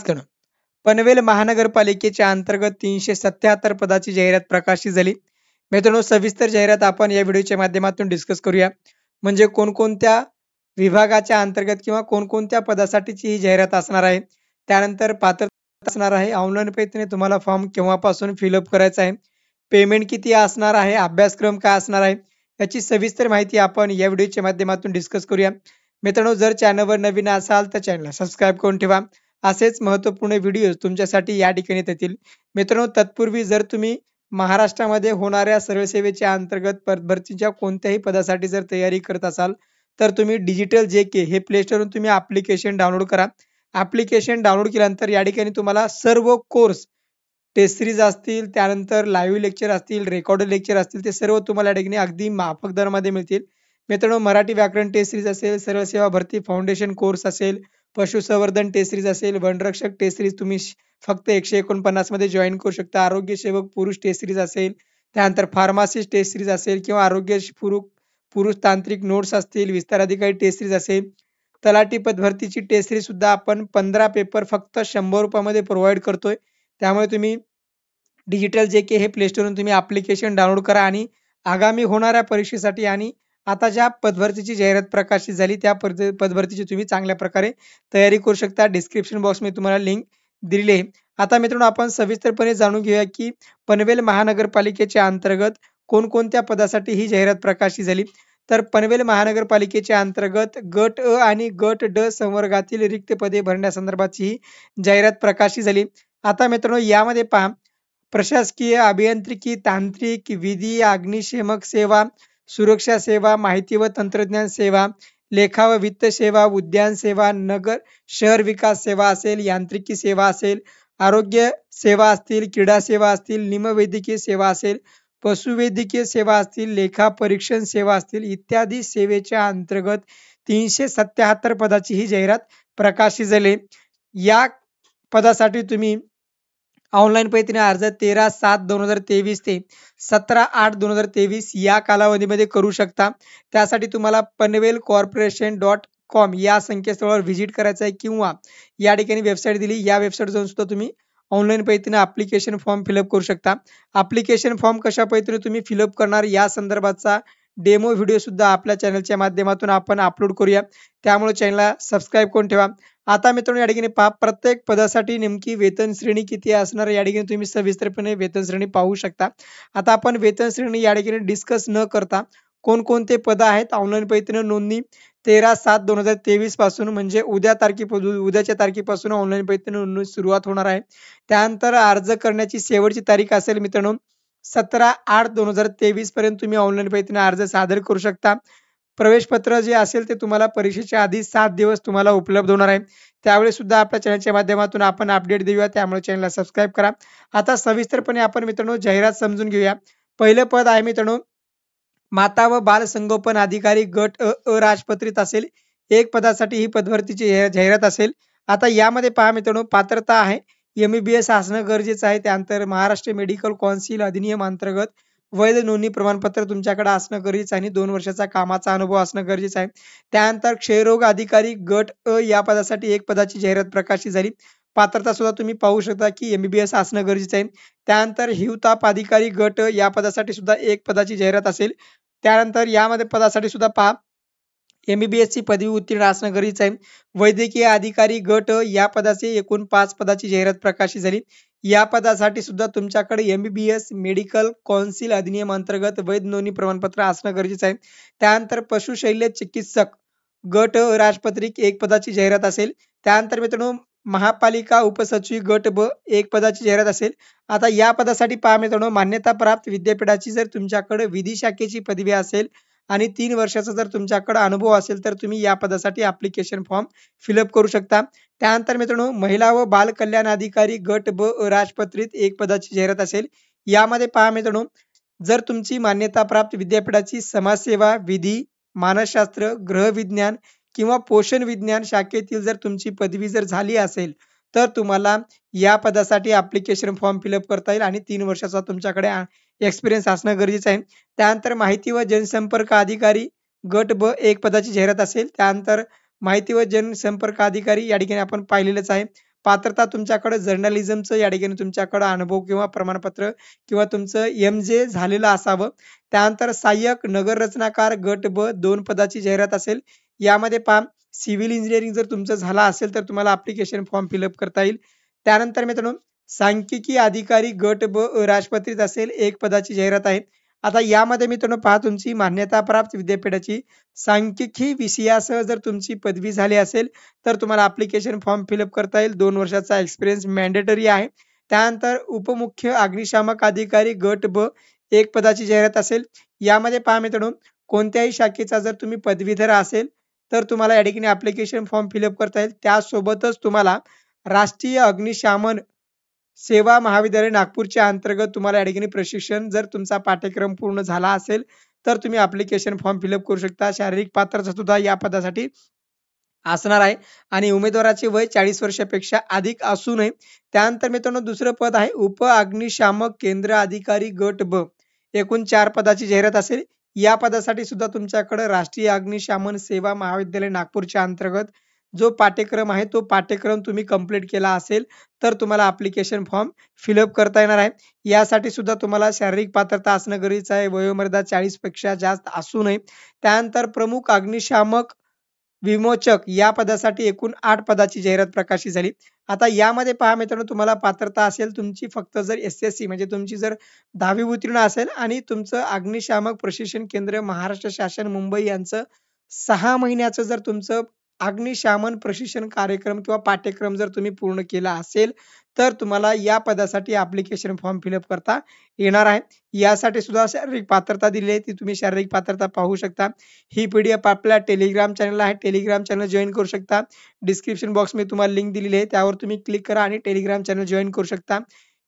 करणं. पनवेल महानगरपालिकेच्या अंतर्गत 377 पदाची जाहिरात प्रकाशित झाली. मित्रांनो, सविस्तर जाहिरात आपण या व्हिडिओच्या माध्यमातून डिस्कस करूया. म्हणजे कोणकोणत्या विभागाच्या अंतर्गत किंवा कोणकोणत्या पदासाठीची ही जाहिरात असणार आहे. त्यानंतर पात्रता असणार आहे. ऑनलाईन पद्धतीने तुम्हाला फॉर्म केव्हापासून फिलअप करायचा आहे. पेमेंट किती असणार आहे. अभ्यासक्रम काय असणार आहे. याची सविस्तर माहिती आपण या व्हिडिओच्या माध्यमातून डिस्कस करूया. मित्रांनो, जर चॅनलवर नवीन असाल तर चॅनलला सबस्क्राईब करून ठेवा. असेच महत्त्वपूर्ण व्हिडिओज तुमच्यासाठी या ठिकाणी येतील. मित्रांनो, तत्पूर्वी जर तुम्ही महाराष्ट्रामध्ये होणाऱ्या सरळ सेवेच्या अंतर्गत भरतीच्या कोणत्याही पदासाठी जर तयारी करत असाल तर तुम्ही डिजिटल JK हे प्ले स्टोरवरून तुम्ही ॲप्लिकेशन डाउनलोड करा. ॲप्लिकेशन डाउनलोड केल्यानंतर या ठिकाणी तुम्हाला सर्व कोर्स टेस्ट सीरीज असतील, त्यानंतर लाईव्ह लेक्चर असतील, रेकॉर्डेड लेक्चर असतील, ते सर्व तुम्हाला या ठिकाणी अगदी माफक दरामध्ये मिळतील. मित्रांनो, मराठी व्याकरण टेस्ट सीरीज असेल, सरळ सेवा भरती फाउंडेशन कोर्स असेल, पशुसंवर्धन टेस्ट सीरीज असेल, वनरक्षक टेस्ट सीरीज तुम्ही फक्त 149 मध्ये जॉईन करू शकता. आरोग्य सेवक पुरुष टेस्ट सीरीज असेल, त्यानंतर फार्मासिस्ट टेस्ट सीरीज असेल किंवा आरोग्य पुरुष तांत्रिक नोट्स असतील, विस्तार अधिकारी टेस्ट सीरीज असेल, तलाठी पद भरतीची टेस्ट सीरीज सुद्धा आपण 15 पेपर फक्त 100 रुपयामध्ये प्रोव्हाइड करतोय. त्यामुळे तुम्ही डिजिटल JK हे प्ले स्टोरवरून तुम्ही ॲप्लिकेशन डाउनलोड करा आणि आगामी होणाऱ्या परीक्षेसाठी आणि आता ज्या पदभरतीची जाहिरात प्रकाशित झाली त्या पदभरतीची तुम्ही चांगल्या प्रकारे तयारी करू शकता. डिस्क्रिप्शन बॉक्समध्ये तुम्हाला लिंक दिलेली आहे. आता मित्रांनो, आपण सविस्तरपणे जाणून घेऊया की पनवेल महानगरपालिकेच्या अंतर्गत कोणकोणत्या पदासाठी ही जाहिरात प्रकाशित झाली. तर पनवेल महानगरपालिकेच्या अंतर्गत गट अ आणि गट ड संवर्गातील रिक्त पदे भरण्यासंदर्भाची ही जाहिरात प्रकाशित झाली. आता मित्रांनो, यामध्ये पहा, प्रशासकीय, अभियांत्रिकी, तांत्रिक, विधी, अग्निशमक सेवा, सुरक्षा सेवा, माहिती व तंत्रज्ञान सेवा, लेखा व वित्त सेवा, उद्यान सेवा, नगर शहर विकास सेवा असेल, यांत्रिकी सेवा असेल, आरोग्य सेवा असतील, क्रीडा सेवा असतील, निमवैद्यकीय सेवा असेल, पशुवैद्यकीय सेवा असतील, लेखा परीक्षण सेवा असतील इत्यादी सेवेच्या अंतर्गत 377 पदाची ही जाहिरात प्रकाशित झाली. या पदासाठी तुम्ही ऑनलाईन पद्धतीने अर्ज 13/7/2023 ते 17/8/2023 या कालावधीमध्ये करू शकता. त्यासाठी तुम्हाला panvelcorporation.com या संकेतस्थळावर व्हिजिट करायचं आहे किंवा या ठिकाणी वेबसाईट दिली, या वेबसाईट जाऊन सुद्धा तुम्ही ऑनलाईन पद्धतीने ॲप्लिकेशन फॉर्म फिलअप करू शकता. ॲप्लिकेशन फॉर्म कशा पद्धतीने तुम्ही फिलअप करणार या संदर्भाचा डेमो व्हिडिओ सुद्धा आपल्या चॅनलच्या माध्यमातून आपण अपलोड करूया. त्यामुळे चॅनलला सबस्क्राईब करून ठेवा. आता मित्रांनो, या ठिकाणी पहा, प्रत्येक पदासाठी नेमकी वेतन श्रेणी किती असणार या ठिकाणी तुम्ही सविस्तरपणे वेतन श्रेणी पाहू शकता. आता आपण वेतन श्रेणी या ठिकाणी डिस्कस न करता कोणकोणते पद आहेत ऑनलाईन पद्धतीने नोंदणी 13/7/2023 पासून म्हणजे उद्याच्या तारखेपासून ऑनलाईन पद्धतीने नोंदणी सुरुवात होणार आहे. त्यानंतर अर्ज करण्याची शेवटची तारीख असेल मित्रांनो 17/8/2023 पर्यंत तुम्ही ऑनलाईन पद्धतीने अर्ज सादर करू शकता. प्रवेश पत्र जे असेल ते तुम्हाला परीक्षेच्या आधी 7 दिवस तुम्हाला उपलब्ध होणार आहे. त्यावेळेस सुद्धा आपल्या चॅनलच्या माध्यमातून आपण अपडेट देऊया. त्यामुळे चॅनलला सबस्क्राईब करा. आता सविस्तरपणे आपण मित्रांनो जाहिरात समजून घेऊया. पहिलं पद आहे मित्रांनो माता व बाल संगोपन अधिकारी गट अराजपत्रित असेल. एक पदासाठी ही पदभरतीची जाहिरात असेल. आता यामध्ये पहा मित्रांनो, पात्रता आहे MBBS असणं गरजेचं आहे. त्यानंतर महाराष्ट्र मेडिकल कौन्सिल अधिनियम अंतर्गत वैध नोंदणी प्रमाणपत्र तुमच्याकडे असणं गरजेचं आहे आणि 2 वर्षाचा कामाचा अनुभव असणं गरजेचं आहे. त्यानंतर क्षयरोग अधिकारी गट अ या पदासाठी एक पदाची जाहिरात प्रकाशित झाली. पात्रता सुद्धा तुम्ही पाहू शकता की MBBS असणं गरजेचं आहे. त्यानंतर हिवताप अधिकारी गट अ या पदासाठी सुद्धा एक पदाची जाहिरात असेल. त्यानंतर यामध्ये पदासाठी सुद्धा पहा MBBS ची पदवी उत्तीर्ण असणं गरजेचं आहे. वैद्यकीय अधिकारी गट अ या पदाचे एकूण 5 पदाची जाहिरात प्रकाशित झाली. या पदासाठी सुद्धा तुमच्याकडे MBBS मेडिकल कौन्सिल अधिनियम अंतर्गत वैध नोंदणी प्रमाणपत्र असणं गरजेचं आहे. त्यानंतर पशुशल्य चिकित्सक गट अ राजपत्रित एक पदाची जाहिरात असेल. त्यानंतर मित्रांनो महापालिका उपसचिव गट ब एक पदाची जाहिरात असेल. आता या पदासाठी पहा मित्रांनो, मान्यता प्राप्त विद्यापीठाची जर तुमच्याकडे विधी शाखेची पदवी असेल आणि 3 वर्षाचा जर तुमच्याकडे अनुभव असेल तर तुम्ही या पदासाठी ॲप्लिकेशन फॉर्म फिलअप करू शकता. त्यानंतर मित्रांनो महिला व बाल कल्याण अधिकारी गट ब राजपत्रित एक पदाची जाहिरात असेल. यामध्ये पहा मित्रांनो, जर तुमची मान्यता प्राप्त विद्यापीठाची समाजसेवा, विधी, मानसशास्त्र, गृहविज्ञान किंवा पोषण विज्ञान शाखेतील जर तुमची पदवी जर झाली असेल तर तुम्हाला या पदासाठी ॲप्लिकेशन फॉर्म फिलअप करता येईल आणि 3 वर्षाचा तुमच्याकडे एक्सपिरियन्स असणं गरजेचं आहे. त्यानंतर माहिती व जनसंपर्क अधिकारी गट ब एक पदाची जाहिरात असेल. त्यानंतर माहिती व जनसंपर्क अधिकारी या ठिकाणी आपण पाहिलेलंच आहे. पात्रता तुमच्याकडे जर्नलिझमचं या ठिकाणी तुमच्याकडे अनुभव किंवा प्रमाणपत्र किंवा तुमचं MJ झालेलं असावं. त्यानंतर सहाय्यक नगर रचनाकार गट ब 2 पदाची जाहिरात असेल. यामध्ये पहा सिव्हिल इंजिनिअरिंग जर तुमचं झालं असेल तर तुम्हाला ॲप्लिकेशन फॉर्म फिलअप करता येईल. त्यानंतर मित्रांनो सांख्यिकी अधिकारी गट ब राजपत्रित असेल 1 पदाची जाहिरात आहे. आता यामध्ये मित्रांनो पहा तुमची मान्यताप्राप्त विद्यापीठाची सांख्यिकी विषयासह जर तुमची पदवी झाली असेल तर तुम्हाला ॲप्लिकेशन फॉर्म फिलअप करता येईल. 2 वर्षाचा एक्सपिरियन्स मॅन्डेटरी आहे. त्यानंतर उपमुख्य अग्निशामक अधिकारी गट ब 1 पदाची जाहिरात असेल. यामध्ये पहा मित्रांनो कोणत्याही शाखेचा जर तुम्ही पदवीधर असेल तर तुम्हाला या ठिकाणी ॲप्लिकेशन फॉर्म फिलअप करता येईल. त्यासोबतच तुम्हाला राष्ट्रीय अग्निशमन सेवा महाविद्यालय नागपूरच्या अंतर्गत तुम्हाला या ठिकाणी प्रशिक्षण जर तुमचा पाठ्यक्रम पूर्ण झाला असेल तर तुम्ही ॲप्लिकेशन फॉर्म फिलअप करू शकता. शारीरिक पात्रता सुद्धा या पदासाठी असणार आहे आणि उमेदवाराचे वय 40 वर्षापेक्षा अधिक असू नये. त्यानंतर मित्रांनो दुसरं पद आहे उप अग्निशामक केंद्र अधिकारी गट ब. एकूण 4 पदाची जाहिरात असेल. या पदासाठी सुद्धा तुमच्याकडे राष्ट्रीय अग्निशमन सेवा महाविद्यालय नागपूरच्या अंतर्गत जो पाठ्यक्रम आहे तो पाठ्यक्रम तुम्ही कंप्लीट केला असेल तर तुम्हाला ॲप्लिकेशन फॉर्म फिलअप करता येणार आहे. यासाठी सुद्धा तुम्हाला शारीरिक पात्रता असणं गरजेचं आहे. वयोमर्यादा 40 पेक्षा जास्त असू नये. त्यानंतर प्रमुख अग्निशामक विमोचक या पदासाठी एकूण 8 पदाची जाहिरात प्रकाशित झाली. आता यामध्ये पहा मित्रांनो तुम्हाला पात्रता असेल तुमची फक्त जर SSC म्हणजे तुमची जर 10वी उत्तीर्ण असेल आणि तुमचं अग्निशामक प्रशिक्षण केंद्र महाराष्ट्र शासन मुंबई यांचं 6 महिन्याचं जर तुमचं अग्निशमन प्रशिक्षण कार्यक्रम किंवा पाठ्यक्रम जर तुम्ही पूर्ण केला असेल तर तुम्हाला या पदासाठी ॲप्लिकेशन फॉर्म फिलअप करता येणार आहे. यासाठी सुद्धा शारीरिक पात्रता दिली आहे ती तुम्ही शारीरिक पात्रता पाहू शकता. ही PDF आपल्या टेलिग्राम चॅनलला आहे. टेलिग्राम चॅनल जॉइन करू शकता. डिस्क्रिप्शन बॉक्समध्ये तुम्हाला लिंक दिलेली आहे त्यावर तुम्ही क्लिक करा आणि टेलिग्राम चॅनल जॉइन करू शकता.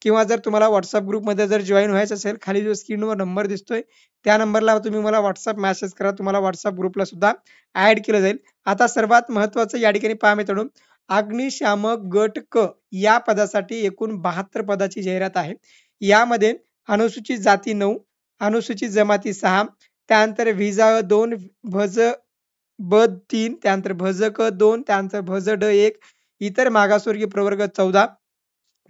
किंवा जर तुम्हाला WhatsApp ग्रुपमध्ये जर जॉइन व्हायचं असेल खाली जो स्क्रीनवर नंबर दिसतोय त्या नंबरला तुम्ही मला WhatsApp मेसेज करा. तुम्हाला WhatsApp ग्रुपला सुद्धा ॲड केलं जाईल. आता सर्वात महत्त्वाचं या ठिकाणी पहा मित्रांनो अग्निशामक गट क या पदासाठी एकूण 72 पदाची जाहिरात आहे. यामध्ये अनुसूचित जाती 9, अनुसूचित जमाती 6, त्यानंतर विजा 2, भज ब 3, त्यानंतर भज क 2, त्यानंतर भज ड 1, इतर मागासवर्गीय प्रवर्ग 14,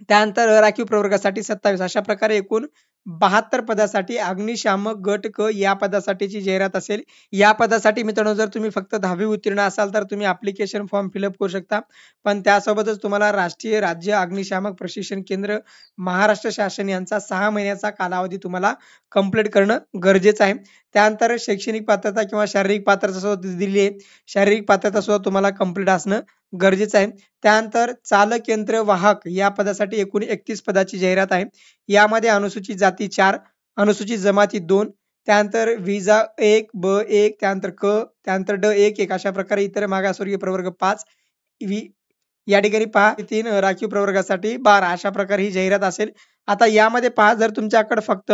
त्यानंतर अराखीव प्रवर्गासाठी 27 अशा प्रकारे एकूण 72 पदासाठी अग्निशामक गट क या पदासाठीची जाहिरात असेल. या पदासाठी मित्रांनो जर तुम्ही फक्त 10वी उत्तीर्ण असाल तर तुम्ही ॲप्लिकेशन फॉर्म फिलअप करू शकता. पण त्यासोबतच तुम्हाला राष्ट्रीय राज्य अग्निशामक प्रशिक्षण केंद्र महाराष्ट्र शासन यांचा 6 महिन्याचा कालावधी तुम्हाला कंप्लीट करणं गरजेचं आहे. त्यानंतर शैक्षणिक पात्रता किंवा शारीरिक पात्रता सुद्धा दिली आहे. शारीरिक पात्रता सुद्धा तुम्हाला कंप्लीट असणं गरजेचं आहे. त्यानंतर चालक यंत्र वाहक या पदासाठी एकूण 31 पदाची जाहिरात आहे. यामध्ये अनुसूचित जाती 4, अनुसूचित जमाती 2, त्यानंतर विजा 1, ब 1, त्यानंतर क, त्यानंतर ड 1 अशा प्रकारे इतर मागासवर्गीय प्रवर्ग 5, या ठिकाणी पहा 3 राखीव प्रवर्गासाठी 12 अशा प्रकारे ही जाहिरात असेल. आता यामध्ये पहा जर तुमच्याकडे फक्त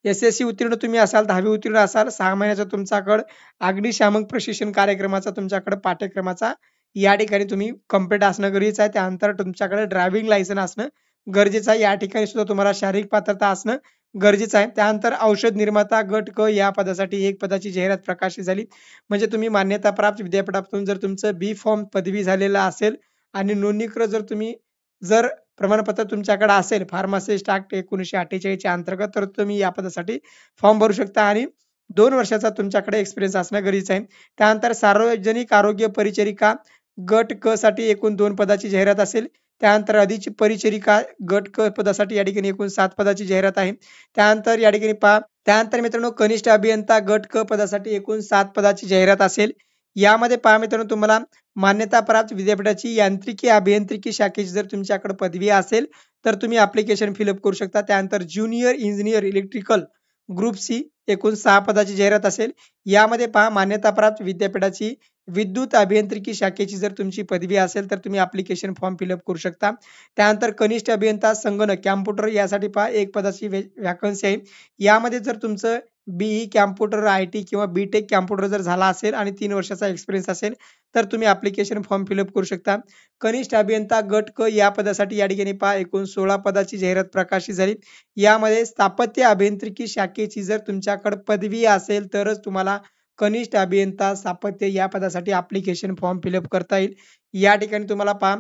SSC उत्तीर्ण तुम्ही असाल 10वी उत्तीर्ण असाल 6 महिन्याचा तुमच्याकडे अग्निशामक प्रशिक्षण कार्यक्रमाचा तुमच्याकडे पाठ्यक्रमाचा या ठिकाणी तुम्ही कंप्लीट असणं गरजेचं आहे. त्यानंतर तुमच्याकडे ड्रायव्हिंग लायसन्स असणं गरजेचं आहे. या ठिकाणी सुद्धा तुम्हाला शारीरिक पात्रता असणं गरजेचं आहे. त्यानंतर औषध निर्माता गट क या पदासाठी 1 पदाची जाहिरात प्रकाशित झाली. म्हणजे तुम्ही मान्यताप्राप्त विद्यापीठातून जर तुमचं B.Pharm पदवी झालेलं असेल आणि नोंदणीकृत जर तुम्ही जर प्रमाणपत्र तुमच्याकडे असेल फार्मासिस्ट ॲक्ट 1948 च्या अंतर्गत तर तुम्ही या पदासाठी फॉर्म भरू शकता आणि 2 वर्षाचा तुमच्याकडे एक्सपिरियन्स असणं गरजेचं आहे. त्यानंतर सार्वजनिक आरोग्य परिचारिका गट क साठी एकूण 2 पदाची जाहिरात असेल. त्यानंतर अधिक परिचारिका गट क पदासाठी या ठिकाणी एकूण 7 पदाची जाहिरात आहे. त्यानंतर या ठिकाणी पहा त्यानंतर मित्रांनो कनिष्ठ अभियंता गट क पदासाठी एकूण 7 पदाची जाहिरात असेल. यामध्ये पहा मित्रांनो तुम्हाला मान्यताप्राप्त विद्यापीठाची यांत्रिकी अभियांत्रिकी शाखेची जर तुमच्याकडे पदवी असेल तर तुम्ही ॲप्लिकेशन फिलअप करू शकता. त्यानंतर junior engineer electrical group C एकूण 6 पदाची जाहिरात असेल. यामध्ये पहा मान्यताप्राप्त विद्यापीठाची विद्युत अभियांत्रिकी शाखेची जर तुमची पदवी असेल तर तुम्ही ॲप्लिकेशन फॉर्म फिलअप करू शकता. त्यानंतर कनिष्ठ अभियंता संगणक कॅम्प्युटर यासाठी पहा 1 पदाची वॅकन्सी आहे. यामध्ये जर तुमचं BE कॅम्प्युटर IT किंवा BTech कॅम्प्युटर जर झाला असेल आणि 3 वर्षाचा एक्सपिरियन्स असेल तर तुम्ही ॲप्लिकेशन फॉर्म फिलअप करू शकता. कनिष्ठ अभियंता गट क या पदासाठी या ठिकाणी पहा एकूण 16 पदाची जाहिरात प्रकाशित झाली. यामध्ये स्थापत्य अभियांत्रिकी शाखेची जर तुमच्याकडे पदवी असेल तरच तुम्हाला कनिष्ठ अभियंता स्थापत्य या पदासाठी ॲप्लिकेशन फॉर्म फिलअप करता येईल. या ठिकाणी तुम्हाला पहा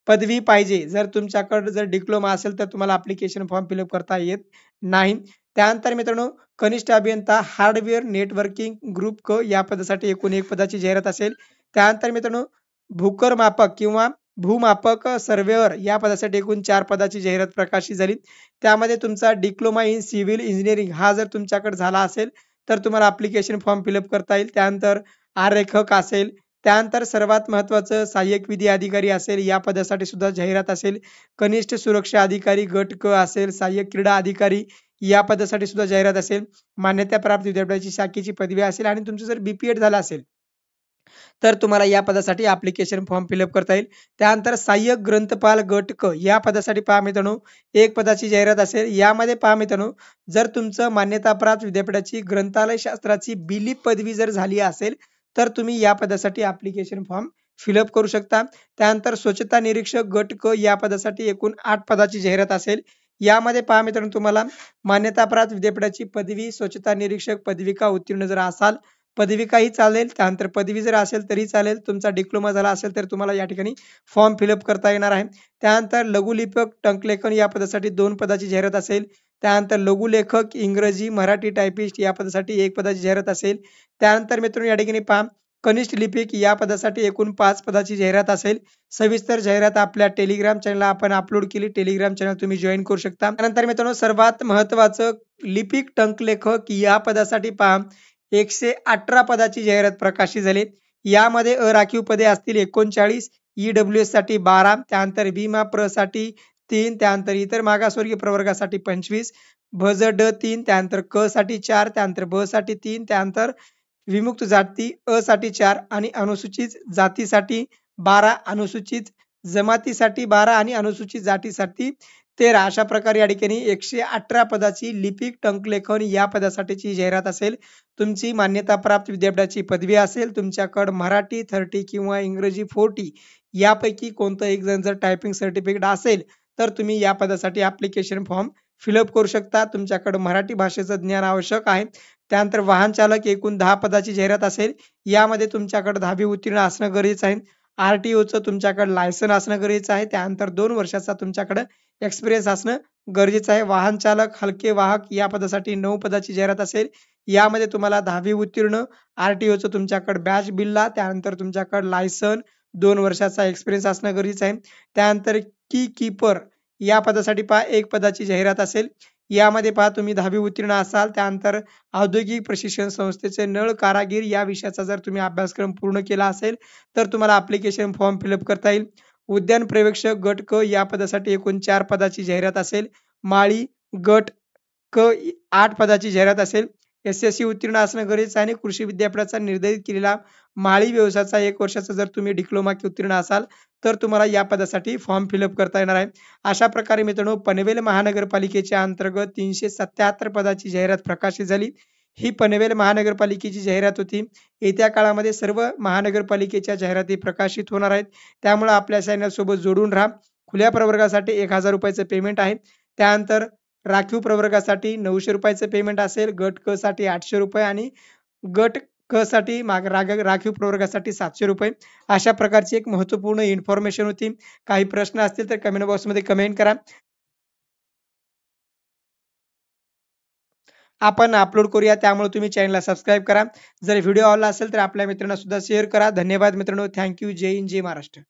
पदवी पाहिजे. जर तुमच्याकडे जर डिप्लोमा असेल तर तुम्हाला ॲप्लिकेशन फॉर्म फिलअप करता येत नाही. त्यानंतर मित्रांनो कनिष्ठ अभियंता हार्डवेअर नेटवर्किंग ग्रुप क या पदासाठी एकूण 1 पदाची जाहिरात असेल. त्यानंतर मित्रांनो भूकर मापक किंवा भूमापक सर्व्हेयर या पदासाठी एकूण 4 पदाची जाहिरात प्रकाशित झाली. त्यामध्ये तुमचा डिप्लोमा इन सिव्हिल इंजिनिअरिंग हा जर तुमच्याकडे झाला असेल तर तुम्हाला ॲप्लिकेशन फॉर्म फिलअप करता येईल. त्यानंतर आरेखक असेल, त्यानंतर सर्वात महत्त्वाचं सहाय्यक विधी अधिकारी असेल, या पदासाठी सुद्धा जाहिरात असेल. कनिष्ठ सुरक्षा अधिकारी गट क असेल, सहाय्यक क्रीडा अधिकारी या पदासाठी सुद्धा जाहिरात असेल. मान्यताप्राप्त विद्यापीठाची शाखेची पदवी असेल आणि तुमचं जर बी-पी-एड झालं असेल तर तुम्हाला या पदासाठी ॲप्लिकेशन फॉर्म फिलअप करता येईल. त्यानंतर सहाय्यक ग्रंथपाल गट क या पदासाठी पहा मित्रांनो 1 पदाची जाहिरात असेल. यामध्ये पहा मित्रांनो जर तुमचं मान्यताप्राप्त विद्यापीठाची ग्रंथालय शास्त्राची बी.लिप पदवी जर झाली असेल तर तुम्ही या पदासाठी ॲप्लिकेशन फॉर्म फिलअप करू शकता. त्यानंतर स्वच्छता निरीक्षक गट क या पदासाठी एकूण 8 पदाची जाहिरात असेल. यामध्ये पहा मित्रांनो तुम्हाला मान्यताप्राप्त विद्यापीठाची पदवी स्वच्छता निरीक्षक पदविका उत्तीर्ण जर असाल पदविकाही चालेल. त्यानंतर पदवी जर असेल तरी चालेल. तुमचा डिप्लोमा झाला असेल तर तुम्हाला या ठिकाणी फॉर्म फिलअप करता येणार आहे. त्यानंतर लघुलिपक टंकलेखन या पदासाठी 2 पदाची जाहिरात असेल. त्यानंतर लघुलेखक इंग्रजी मराठी टायपिस्ट या पदासाठी 1 पदाची जाहिरात असेल. त्यानंतर मित्रांनो या ठिकाणी पहा कनिष्ठ लिपिक या पदासाठी एकूण 5 पदाची जाहिरात असेल. सविस्तर जाहिरात आपल्या टेलिग्राम चॅनलला आपण अपलोड केली. टेलिग्राम चॅनल तुम्ही जॉइन करू शकता. त्यानंतर मित्रांनो सर्वात महत्त्वाचं लिपिक टंकलेखक या पदासाठी पहा 118 पदाची जाहिरात प्रकाशित झाली. यामध्ये अराखीव पदे असतील 39, ईडब्ल्यूएस साठी 12, त्यानंतर भीमा प्र साठी 3, त्यानंतर इतर मागासवर्गीय प्रवर्गासाठी 25, भज-ड 3, त्यानंतर क साठी 4, त्यानंतर ब साठी 3, त्यानंतर विमुक्त जाती अ साठी 4 आणि अनुसूचित जातीसाठी 12, अनुसूचित जमातीसाठी 12 आणि अनुसूचित जातीसाठी 13 अशा प्रकारे या ठिकाणी 118 पदाची लिपिक टंकलेखन या पदासाठीची जाहिरात असेल. तुमची मान्यताप्राप्त विद्यापीठाची पदवी असेल, तुमच्याकडे मराठी 30 किंवा इंग्रजी 40 यापैकी कोणतं एक जण जर टायपिंग सर्टिफिकेट असेल तर तुम्ही या पदासाठी ॲप्लिकेशन फॉर्म फिलअप करू शकता. तुमच्याकडे मराठी भाषेचं ज्ञान आवश्यक आहे. त्यानंतर वाहन चालक एकूण 10 पदाची जाहिरात असेल. यामध्ये तुमच्याकडे 10वी उत्तीर्ण असणं गरजेचं आहे. आर-टी-ओचं तुमच्याकडे लायसन असणं गरजेचं आहे. त्यानंतर 2 वर्षाचा तुमच्याकडे एक्सपिरियन्स असणं गरजेचं आहे. वाहन चालक हलके वाहक या पदासाठी 9 पदाची जाहिरात असेल. यामध्ये तुम्हाला 10वी उत्तीर्ण, आर-टी-ओचं तुमच्याकडे बॅच बिल्ला, त्यानंतर तुमच्याकडे लायसन, 2 वर्षाचा एक्सपिरियन्स असणं गरजेचं आहे. त्यानंतर की कीपर या पदासाठी पहा 1 पदाची जाहिरात असेल. यामध्ये पहा तुम्ही 10वी उत्तीर्ण असाल. त्यानंतर औद्योगिक प्रशिक्षण संस्थेचे नळ कारागीर या विषयाचा जर तुम्ही अभ्यासक्रम पूर्ण केला असेल तर तुम्हाला ॲप्लिकेशन फॉर्म फिलअप करता येईल. उद्यान पर्यवेक्षक गट क या पदासाठी एकूण 4 पदाची जाहिरात असेल. माळी गट क 8 पदाची जाहिरात असेल. एस-एस-सी उत्तीर्ण असणं गरजेचं आहे आणि कृषी विद्यापीठाचा निर्धारित केलेला माळी व्यवसायाचा 1 वर्षाचा जर तुम्ही डिप्लोमा उत्तीर्ण असाल तर तुम्हाला या पदासाठी फॉर्म फिलअप करता येणार आहे. अशा प्रकारे मित्रांनो पनवेल महानगरपालिकेच्या अंतर्गत 377 पदाची जाहिरात प्रकाशित झाली. ही पनवेल महानगरपालिकेची जाहिरात होती. येत्या काळामध्ये सर्व महानगरपालिकेच्या जाहिराती प्रकाशित होणार आहेत. त्यामुळे आपल्या चॅनल सोबत जोडून राहा. खुल्या प्रवर्गासाठी ₹1000 पेमेंट आहे. त्यानंतर राखीव प्रवर्गासाठी ₹900 पेमेंट असेल. गट क साठी ₹800 आणि गट क साठी राखीव प्रवर्गासाठी ₹700 अशा प्रकारची एक महत्त्वपूर्ण इन्फॉर्मेशन होती. काही प्रश्न असतील तर कमेंट बॉक्समध्ये कमेंट करा. आपण अपलोड करूया त्यामुळे तुम्ही चॅनलला सबस्क्राईब करा. जर व्हिडिओ आवडला असेल तर आपल्या मित्रांना सुद्धा शेअर करा. धन्यवाद मित्रांनो. Thank you. जय हिंद, जय महाराष्ट्र.